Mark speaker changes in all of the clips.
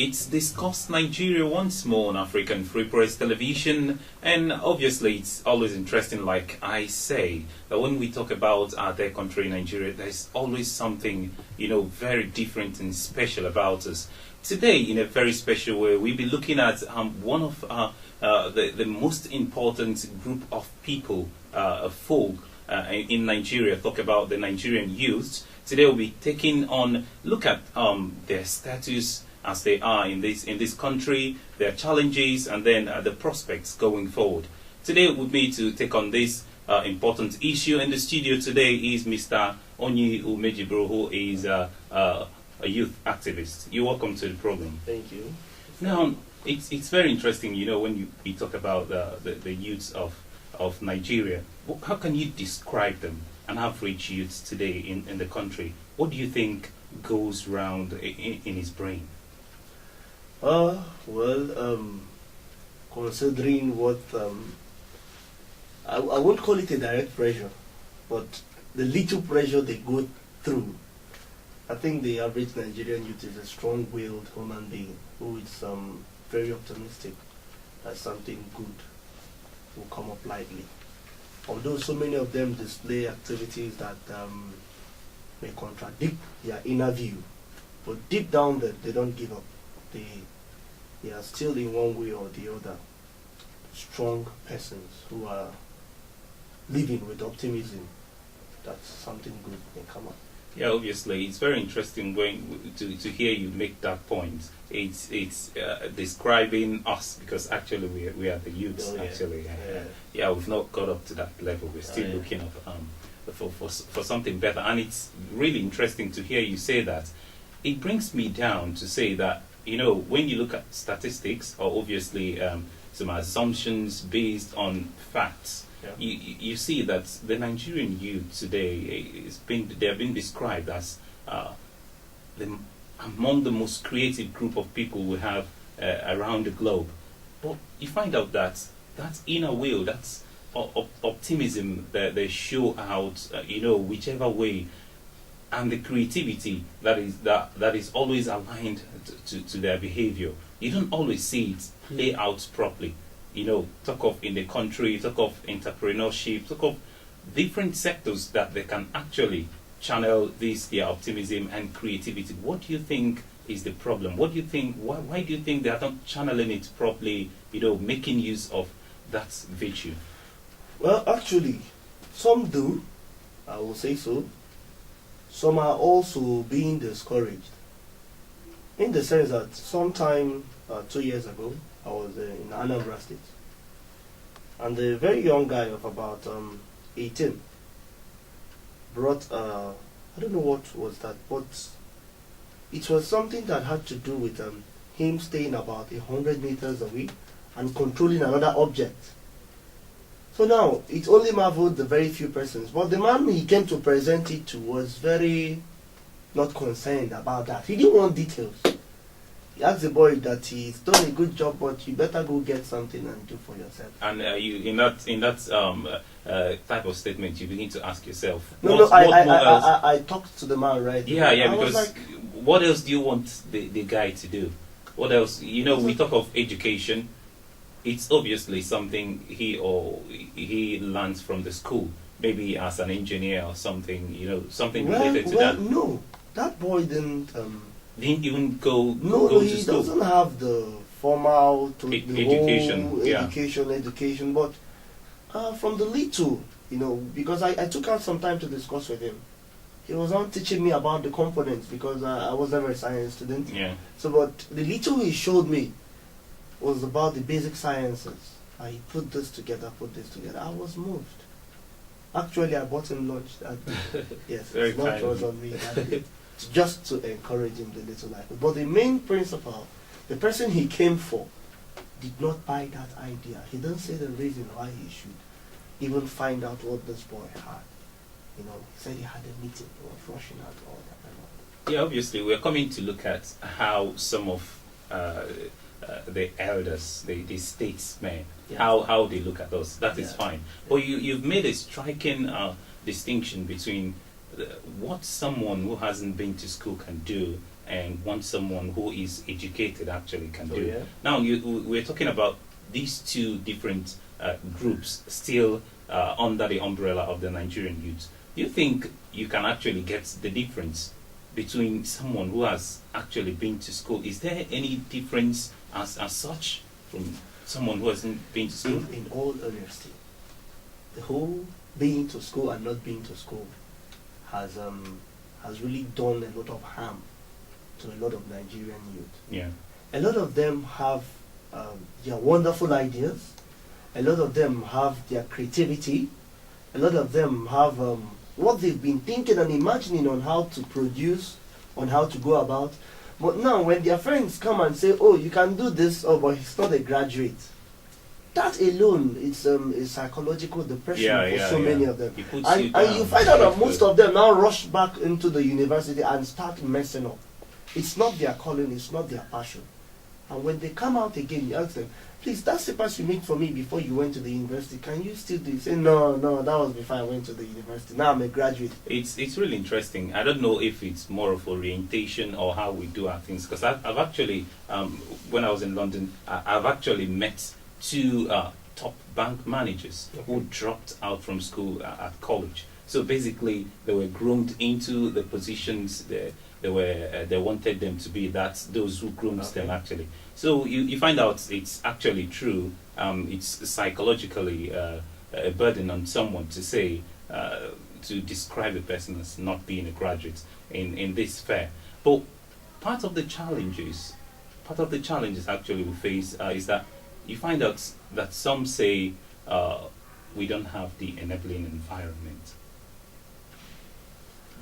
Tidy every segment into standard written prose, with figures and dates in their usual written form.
Speaker 1: it's discussed Nigeria once more on African Free Press Television, and obviously it's always interesting, like I say, that when we talk about their country, Nigeria, there's always something, very different and special about us. Today, in a very special way, we'll be looking at one of the most important group of people, folk, in Nigeria. Talk about the Nigerian youth. Today we'll be taking on look at their status as they are in this country, their challenges, and then the prospects going forward. Today with me to take on this important issue in the studio today is Mr. Onyii Umejiburu, who is a youth activist. You're welcome to the program.
Speaker 2: Thank you.
Speaker 1: Now, it's very interesting, when we talk about the youths of Nigeria. How can you describe them, an average youth today in the country? What do you think goes round in his brain?
Speaker 2: Considering what, I won't call it a direct pressure, but the little pressure they go through, I think the average Nigerian youth is a strong-willed human being who is very optimistic that something good will come up lightly. Although so many of them display activities that may contradict their inner view, but deep down they don't give up. They are still in one way or the other strong persons who are living with optimism that something good may come up.
Speaker 1: Yeah, obviously, it's very interesting to hear you make that point. It's describing us, because actually we are the youths.
Speaker 2: Oh, yeah.
Speaker 1: Actually, we've not got up to that level. We're still looking up for something better, and it's really interesting to hear you say that. It brings me down to say that when you look at statistics, or obviously some assumptions based on facts. Yeah. You see that the Nigerian youth today they have been described as among the most creative group of people we have around the globe. But you find out that inner will, that's optimism that they show out, whichever way, and the creativity that is always aligned to their behavior. You don't always see it play out properly. Talk of in the country, talk of entrepreneurship, talk of different sectors that they can actually channel their optimism and creativity. What do you think is the problem? What do you think? Why do you think they are not channeling it properly? Making use of that virtue.
Speaker 2: Well, actually, some do. I will say so. Some are also being discouraged, in the sense that sometime 2 years ago, I was in Anambra State, and a very young guy of about 18 brought, I don't know what was that, but it was something that had to do with him staying about 100 meters away and controlling another object. So now, it only marveled the very few persons, but the man he came to present it to was very not concerned about that. He didn't want details. He asked the boy that he's done a good job, but you better go get something and do for yourself.
Speaker 1: And you in that type of statement, you begin to ask yourself.
Speaker 2: I talked to the man, right?
Speaker 1: Yeah, because what else do you want the guy to do? What else? We talk of education. It's obviously something he learns from the school, maybe as an engineer or something. Something related to that.
Speaker 2: No, that boy didn't
Speaker 1: even go.
Speaker 2: No,
Speaker 1: go
Speaker 2: he
Speaker 1: to school.
Speaker 2: Doesn't have the formal
Speaker 1: education.
Speaker 2: Education, but from the little, because I took out some time to discuss with him. He was not teaching me about the components because I was never a science student.
Speaker 1: Yeah.
Speaker 2: So, but the little he showed me was about the basic sciences. I put this together. I was moved. Actually, I bought him lunch that day. Yes,
Speaker 1: Very
Speaker 2: lunch was on me that day, just to encourage him the little life. But the main principle, the person he came for, did not buy that idea. He didn't say the reason why he should even find out what this boy had. He said he had a meeting. He was rushing out all that.
Speaker 1: Yeah, obviously, we're coming to look at how some of the elders, the statesmen, how they look at us. That is fine. But you've made a striking distinction between what someone who hasn't been to school can do and what someone who is educated actually can
Speaker 2: Oh,
Speaker 1: do.
Speaker 2: yeah.
Speaker 1: Now, we're talking about these two different groups still under the umbrella of the Nigerian youth. Do you think you can actually get the difference between someone who has actually been to school? Is there any difference as such from someone who hasn't been to school?
Speaker 2: In all honesty, the whole being to school and not being to school has really done a lot of harm to a lot of Nigerian youth.
Speaker 1: Yeah.
Speaker 2: A lot of them have their wonderful ideas. A lot of them have their creativity. A lot of them have what they've been thinking and imagining on how to produce, on how to go about. But now when their friends come and say, oh, you can do this, oh, but he's not a graduate. That alone is a psychological depression for so many of them. And you find out that most of them now rush back into the university and start messing up. It's not their calling, it's not their passion. And when they come out again, you ask them, please, that slippers you made for me before you went to the university, can you still do it? Say, no, that was before I went to the university. Now I'm a graduate.
Speaker 1: It's really interesting. I don't know if it's more of orientation or how we do our things. Because I've actually, when I was in London, I've actually met two top bank managers who dropped out from school at college. So basically, they were groomed into the positions they wanted them to be. That's those who groomed them actually. So you find out it's actually true. It's psychologically a burden on someone to say to describe a person as not being a graduate in this sphere. But part of the challenges actually we face is that you find out that some say we don't have the enabling environment.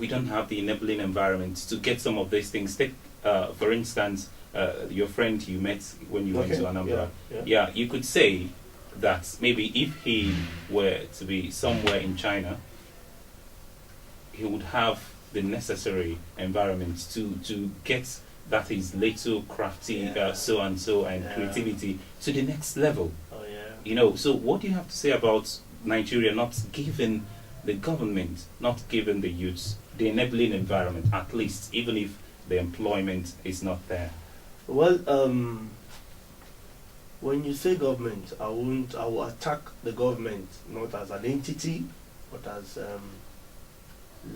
Speaker 1: We don't have the enabling environment to get some of these things. Take, for instance, your friend you met when you went to Anambra. Yeah, you could say that maybe if he were to be somewhere in China, he would have the necessary environment to get that is little crafty so and so and creativity to the next level.
Speaker 2: Oh yeah.
Speaker 1: You know, so what do you have to say about Nigeria not giving the government, not giving the youths the enabling environment, at least, even if the employment is not there?
Speaker 2: Well, when you say government, I will attack the government not as an entity, but as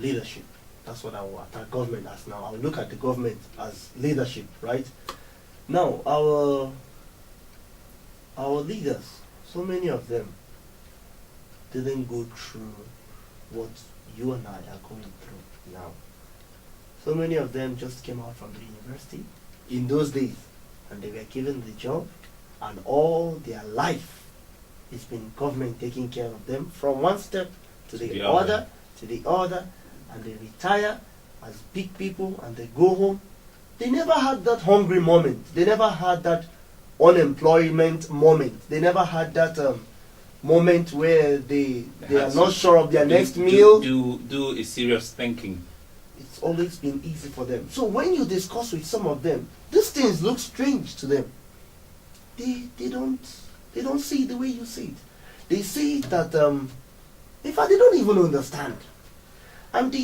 Speaker 2: leadership. That's what I will attack government as now. I will look at the government as leadership, right? Now, our leaders, so many of them didn't go through what you and I are going through now. So many of them just came out from the university in those days and they were given the job, and all their life it's been government taking care of them from one step to the other, and they retire as big people and they go home. They never had that hungry moment. They never had that unemployment moment. They never had that moment where they are not sure of their next meal.
Speaker 1: Do a serious thinking.
Speaker 2: It's always been easy for them. So when you discuss with some of them, these things look strange to them. They don't see it the way you see it. They see that in fact they don't even understand. And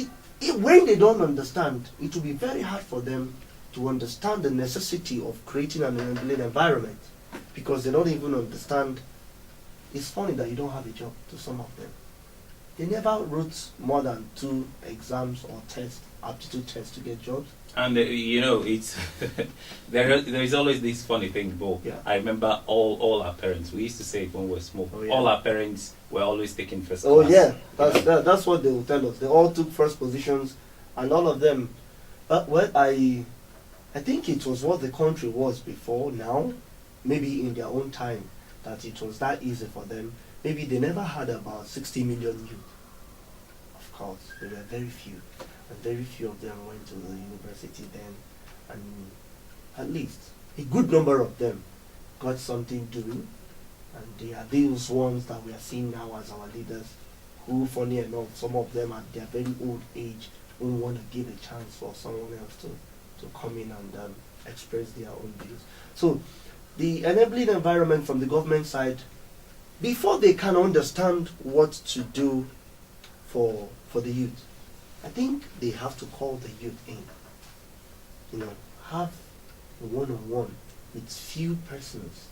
Speaker 2: when they don't understand, it will be very hard for them to understand the necessity of creating an enabling environment, because they don't even understand. It's funny that you don't have a job to some of them. They never wrote more than 2 exams or tests, aptitude tests to get jobs.
Speaker 1: And you know, it's there is always this funny thing, Bo.
Speaker 2: Yeah.
Speaker 1: I remember all our parents, we used to say it when we were small,
Speaker 2: Oh, yeah.
Speaker 1: all our parents were always taking first
Speaker 2: Oh
Speaker 1: class.
Speaker 2: yeah, that's what they will tell us. They all took first positions, and all of them. Well, I think it was what the country was before now. Maybe in their own time, that it was that easy for them. Maybe they never had about 60 million youth. Of course, there were very few, and very few of them went to the university then, and at least a good number of them got something doing, and they are those ones that we are seeing now as our leaders, who, funny enough, some of them at their very old age won't want to give a chance for someone else to come in and express their own views. So the enabling environment from the government side, before they can understand what to do for the youth, I think they have to call the youth in. have a one-on-one with few persons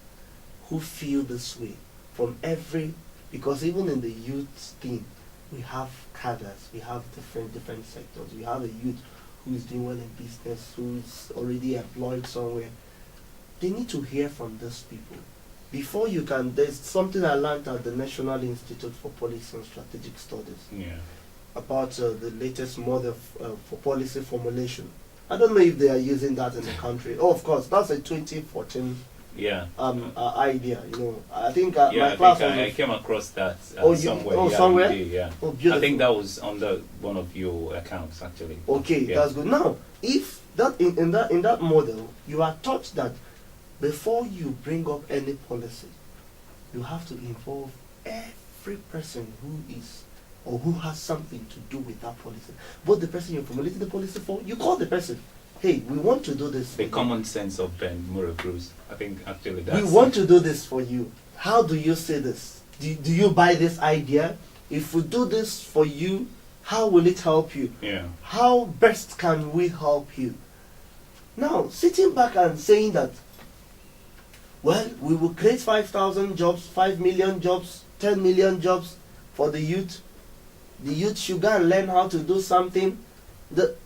Speaker 2: who feel this way from every, because even in the youth thing, we have cadres, we have different sectors. We have a youth who is doing well in business, who is already employed somewhere. They need to hear from those people. Before you can, there's something I learned at the National Institute for Policy and Strategic Studies about the latest model for policy formulation. I don't know if they are using that in the country. Oh, of course, that's a 2014 idea. I think my class
Speaker 1: I came across that somewhere.
Speaker 2: Somewhere.
Speaker 1: Yeah.
Speaker 2: Oh, beautiful.
Speaker 1: I think that was under one of your accounts, actually.
Speaker 2: Okay, that's good. Now, if that in that model, you are taught that before you bring up any policy, you have to involve every person who is or who has something to do with that policy. Both the person you're formulating the policy for, you call the person, hey, we want to do this.
Speaker 1: The common sense of Ben Murabru's. I think actually that's...
Speaker 2: We want to do this for you. How do you say this? Do you buy this idea? If we do this for you, how will it help you?
Speaker 1: Yeah.
Speaker 2: How best can we help you? Now, sitting back and saying that, well, we will create 5,000 jobs, 5 million jobs, 10 million jobs for the youth. The youth should go and learn how to do something.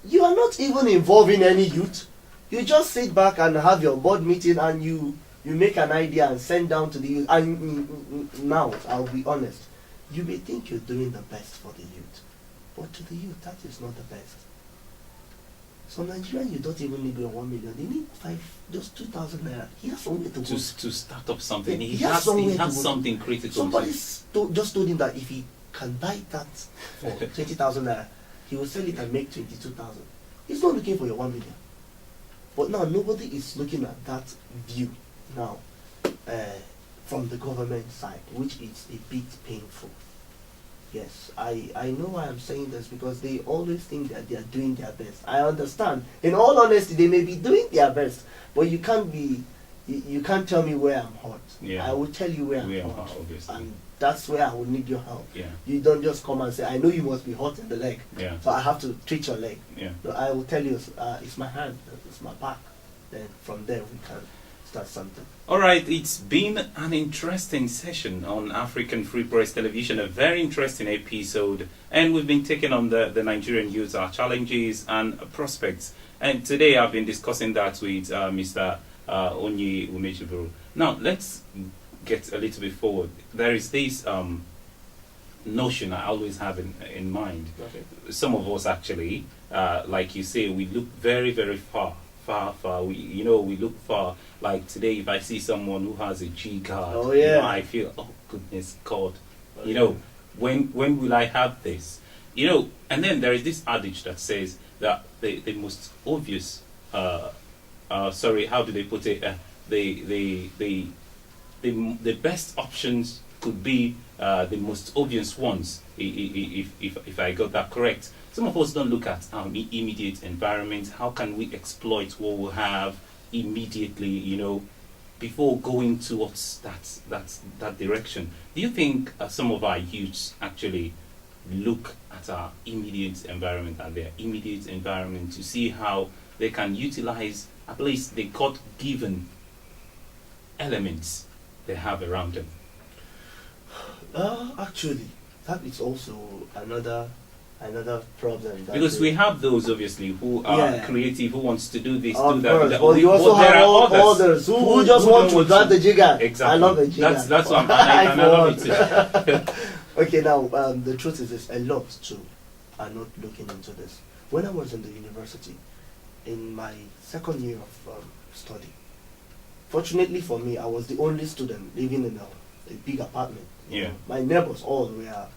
Speaker 2: You are not even involving any youth. You just sit back and have your board meeting and you make an idea and send down to the youth. And now, I'll be honest, you may think you're doing the best for the youth, but to the youth, that is not the best. So Nigerian, you don't even need 1 million. They need just 2,000 naira. He has somewhere to go.
Speaker 1: To start up something.
Speaker 2: He
Speaker 1: has something
Speaker 2: to
Speaker 1: critical.
Speaker 2: Somebody just told him that if he can buy that for 20,000 naira, he will sell it and make 22,000. He's not looking for your 1 million. But now nobody is looking at that view now from the government side, which is a bit painful. Yes, I know why I'm saying this, because they always think that they are doing their best. I understand. In all honesty, they may be doing their best, but you can't tell me where I'm hot.
Speaker 1: Yeah.
Speaker 2: I will tell you where I'm hot.
Speaker 1: Obviously.
Speaker 2: And that's where I will need your help.
Speaker 1: Yeah.
Speaker 2: You don't just come and say, I know you must be hot in the leg,
Speaker 1: Yeah.
Speaker 2: so I have to treat your leg.
Speaker 1: Yeah.
Speaker 2: No, I will tell you, it's my hand, it's my back. Then from there we can start something.
Speaker 1: All right, it's been an interesting session on African Free Press Television, a very interesting episode, and we've been taking on the Nigerian youth, our challenges and prospects. And today I've been discussing that with Mr. Onyii Umejiburu. Now, let's get a little bit forward. There is this notion I always have in mind.
Speaker 2: Okay.
Speaker 1: Some of us actually, like you say, we look very, very far. We look far. Like today, if I see someone who has a G card, I feel, oh goodness God, when will I have this? And then there is this adage that says that the most obvious, sorry, how do they put it? The best options could be the most obvious ones, if I got that correct. Some of us don't look at our immediate environment. How can we exploit what we have immediately, before going towards that direction? Do you think some of our youths actually look at our immediate environment and their immediate environment to see how they can utilize at least the God-given elements they have around them?
Speaker 2: Actually, that is also another problem.
Speaker 1: Because we have those obviously who are creative, who wants to do this, do that.
Speaker 2: But you also have others who just want to grab the jigger.
Speaker 1: Exactly.
Speaker 2: I love the jigger.
Speaker 1: That's what I love it too.
Speaker 2: Okay, now the truth is this: a lot too are not looking into this. When I was in the university, in my second year of study, fortunately for me, I was the only student living in a big apartment.
Speaker 1: Yeah.
Speaker 2: My neighbors all were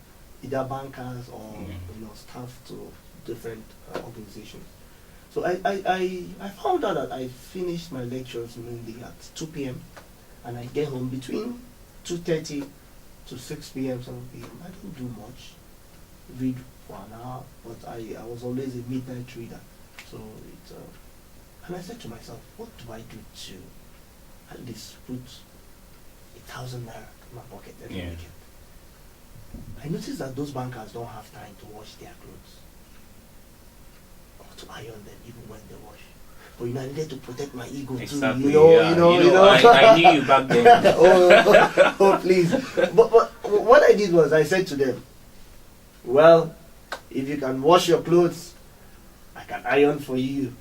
Speaker 2: either bankers or staff to different organizations. So I found out that I finished my lectures mainly at 2 p.m. and I get home between 2:30 to 6 p.m. 7 p.m. I don't do much, read for an hour, but I was always a midnight reader. So and I said to myself, what do I do to at least put 1,000 naira in my pocket every weekend? I noticed that those bankers don't have time to wash their clothes or to iron them even when they wash. but I needed to protect my ego
Speaker 1: Exactly.
Speaker 2: too. You know.
Speaker 1: I knew you back then.
Speaker 2: oh, please. But what I did was I said to them, well, if you can wash your clothes, I can iron for you.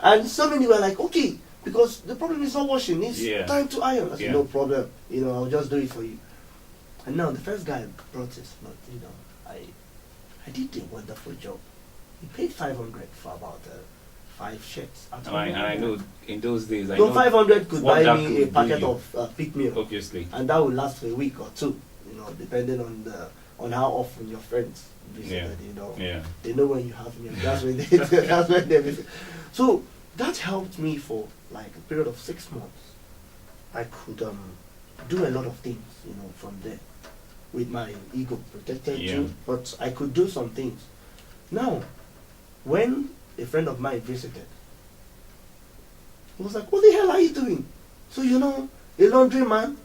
Speaker 2: And so many were like, okay, because the problem is not washing, it's time to iron. I said, no problem, I'll just do it for you. And now the first guy brought his lot, I did a wonderful job. He paid 500 for about 5 shirts.
Speaker 1: I know in those days,
Speaker 2: 500 could buy me a packet of pig meal.
Speaker 1: Obviously.
Speaker 2: And that would last for a week or two, depending on how often your friends visited, They know when you have meal. That's when they visit. So that helped me for like a period of 6 months. I could do a lot of things, from there, with my ego protected too. But I could do some things. Now, when a friend of mine visited, he was like, "What the hell are you doing?" So a laundry man.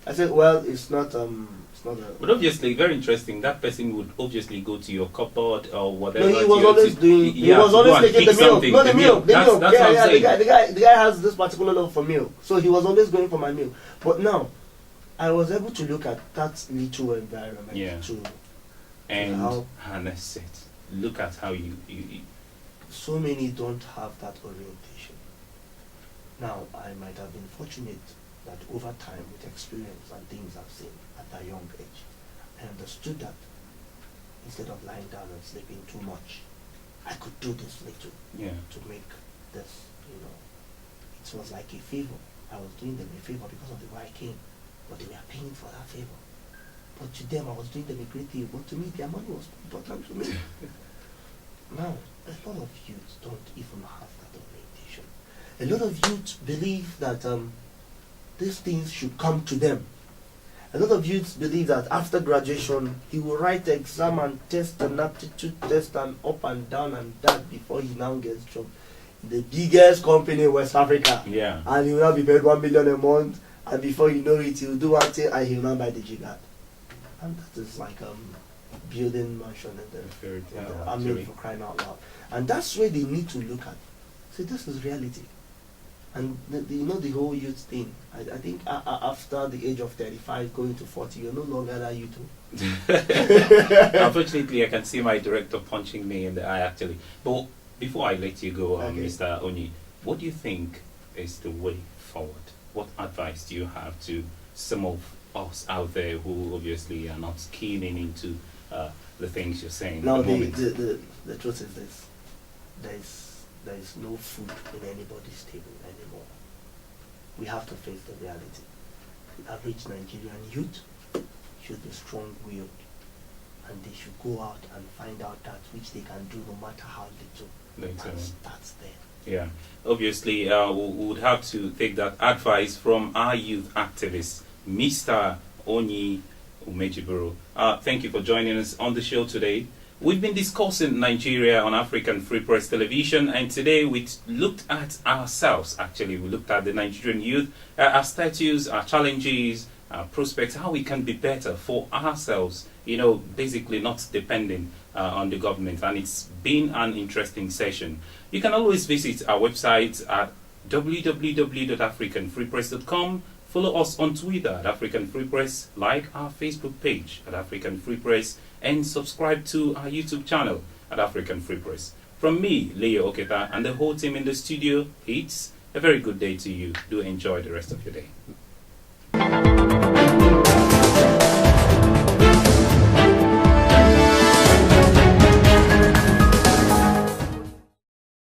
Speaker 2: I said, "Well, it's not a."
Speaker 1: But obviously, very interesting. That person would obviously go to your cupboard or whatever.
Speaker 2: No, he was always doing. He was always making the milk. No, the milk. The milk. The guy has this particular love for milk, so he was always going for my milk. But now, I was able to look at that little environment
Speaker 1: and harness it. Look at how you.
Speaker 2: So many don't have that orientation. Now, I might have been fortunate that over time, with experience and things I've seen at a young age, I understood that instead of lying down and sleeping too much, I could do this little to make this, It was like a favor. I was doing them a favor because of the way I came, but they were paying for that favor. But to them, I was doing them a great deal, but to me, their money was important to me. Now, a lot of youth don't even have that orientation. A lot of youth believe that these things should come to them. A lot of youths believe that after graduation, he will write the exam and test an aptitude test and up and down and that before he now gets job in the biggest company in West Africa.
Speaker 1: Yeah.
Speaker 2: And he will now be paid 1 million a month, and before you know it, he will do one thing and he will now buy the jigad. And that is like building mansion in the army, for crying out loud. And that's where they need to look at. See, this is reality. And the whole youth thing. I think after the age of 35, going to 40, you're no longer that youth.
Speaker 1: Unfortunately, I can see my director punching me in the eye actually. But before I let you go, Mr. Onyii, what do you think is the way forward? What advice do you have to some of us out there who obviously are not keen into the things you're saying?
Speaker 2: Now, the truth is this: there is no food in anybody's table anymore. We have to face the reality. The average Nigerian youth should be strong-willed, and they should go out and find out that which they can do no matter how little. That's there.
Speaker 1: Yeah, obviously we would have to take that advice from our youth activist, Mr. Onyii Umejiburu. Thank you for joining us on the show today. We've been discussing Nigeria on African Free Press Television, and today we looked at ourselves, actually. We looked at the Nigerian youth, our status, our challenges, our prospects, how we can be better for ourselves, basically not depending on the government. And it's been an interesting session. You can always visit our website at www.africanfreepress.com. Follow us on Twitter at African Free Press, like our Facebook page at African Free Press, and subscribe to our YouTube channel at African Free Press. From me, Leo Oketa, and the whole team in the studio, it's a very good day to you. Do enjoy the rest of your day.